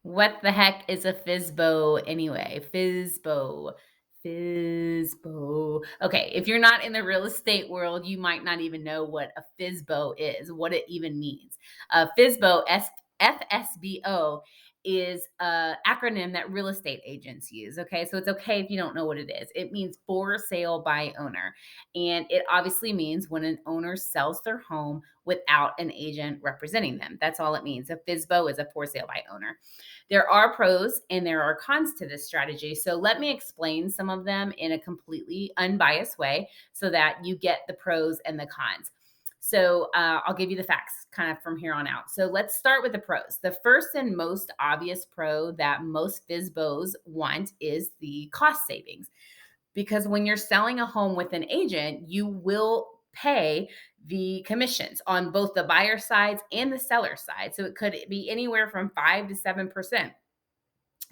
What the heck is a FSBO anyway? FSBO. FSBO. Okay, if you're not in the real estate world, you might not even know what a FSBO is, what it even means. FSBO, FSBO is a acronym that real estate agents use. Okay, so it's okay if you don't know what it is. It means for sale by owner. And it obviously means when an owner sells their home without an agent representing them. That's all it means. A FSBO is a for sale by owner. There are pros and there are cons to this strategy. So let me explain some of them in a completely unbiased way so that you get the pros and the cons. So I'll give you the facts kind of from here on out. So let's start with the pros. The first and most obvious pro that most FSBOs want is the cost savings, because when you're selling a home with an agent, you will pay the commissions on both the buyer sides and the seller side. So it could be anywhere from 5 to 7%.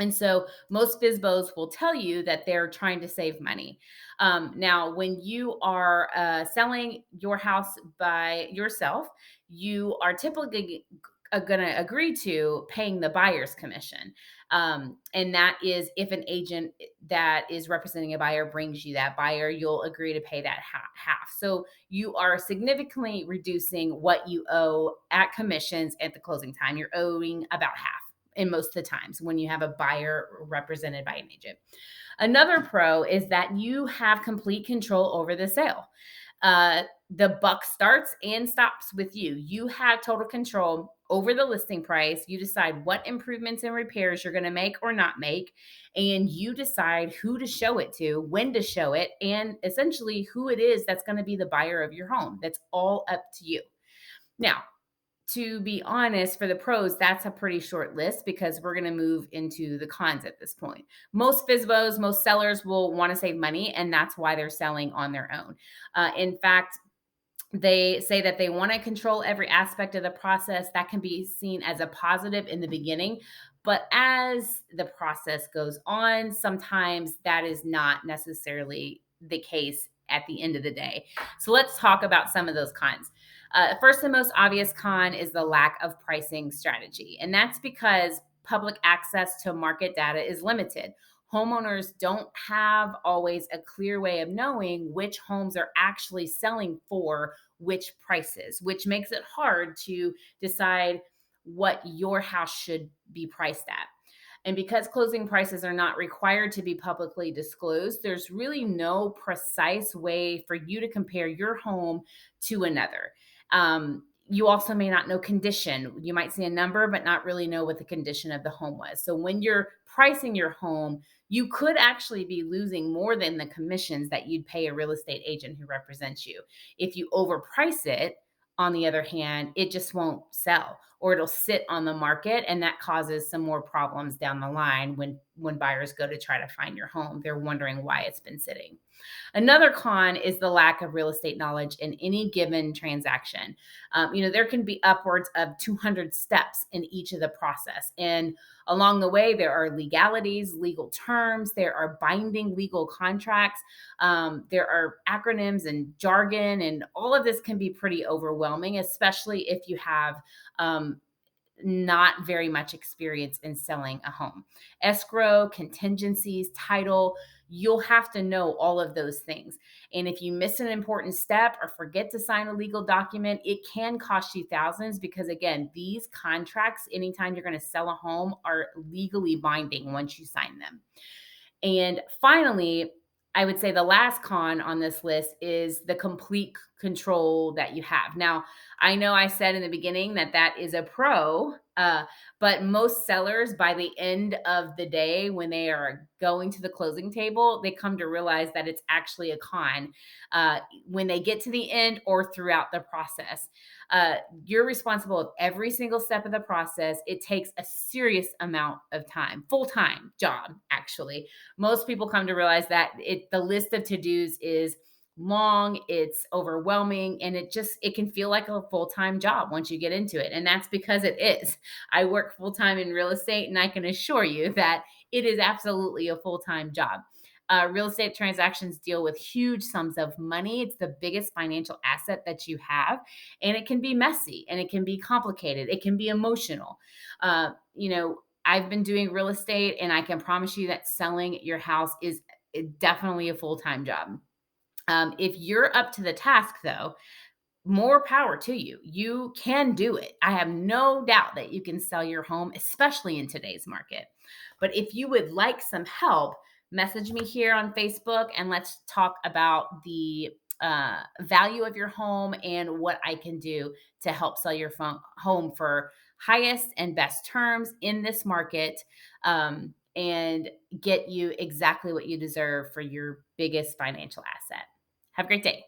And so most FSBOs will tell you that they're trying to save money. Now, when you are selling your house by yourself, you are typically going to agree to paying the buyer's commission. And that is if an agent that is representing a buyer brings you that buyer, you'll agree to pay that half. So you are significantly reducing what you owe at commissions at the closing time. You're owing about half in most of the times when you have a buyer represented by an agent. Another pro is that you have complete control over the sale. The buck starts and stops with you. You have total control over the listing price. You decide what improvements and repairs you're going to make or not make, and you decide who to show it to, when to show it, and essentially who it is that's going to be the buyer of your home. That's all up to you. Now, to be honest, for the pros, that's a pretty short list because we're going to move into the cons at this point. Most FSBOs, most sellers will want to save money, and that's why they're selling on their own. In fact, they say that they want to control every aspect of the process. That can be seen as a positive in the beginning. But as the process goes on, sometimes that is not necessarily the case at the end of the day. So let's talk about some of those cons. First and most obvious con is the lack of pricing strategy. And that's because public access to market data is limited. Homeowners don't have always a clear way of knowing which homes are actually selling for which prices, which makes it hard to decide what your house should be priced at. And because closing prices are not required to be publicly disclosed, there's really no precise way for you to compare your home to another. You also may not know condition. You might see a number, but not really know what the condition of the home was. So when you're pricing your home, you could actually be losing more than the commissions that you'd pay a real estate agent who represents you. If you overprice it, on the other hand, it just won't sell or it'll sit on the market, and that causes some more problems down the line when buyers go to try to find your home. They're wondering why it's been sitting. Another con is the lack of real estate knowledge in any given transaction. There can be upwards of 200 steps in each of the process. And along the way, there are legalities, legal terms, there are binding legal contracts, there are acronyms and jargon, and all of this can be pretty overwhelming, especially if you have not very much experience in selling a home. Escrow, contingencies, title, you'll have to know all of those things. And if you miss an important step or forget to sign a legal document, it can cost you thousands because, again, these contracts, anytime you're going to sell a home, are legally binding once you sign them. And finally, I would say the last con on this list is the complete control that you have. Now, I know I said in the beginning that that is a pro, but most sellers, by the end of the day, when they are going to the closing table, they come to realize that it's actually a con when they get to the end or throughout the process. You're responsible of every single step of the process. It takes a serious amount of time, full-time job, actually. Most people come to realize that the list of to-dos is long, it's overwhelming, and it can feel like a full-time job once you get into it. And that's because it is. I work full-time in real estate, and I can assure you that it is absolutely a full-time job. Real estate transactions deal with huge sums of money. It's the biggest financial asset that you have, and it can be messy and it can be complicated. It can be emotional. Uh, you know, I've been doing real estate, and I can promise you that selling your house is definitely a full-time job. If you're up to the task, though, more power to you. You can do it. I have no doubt that you can sell your home, especially in today's market. But if you would like some help, message me here on Facebook and let's talk about the value of your home and what I can do to help sell your home for highest and best terms in this market, and get you exactly what you deserve for your biggest financial asset. Have a great day.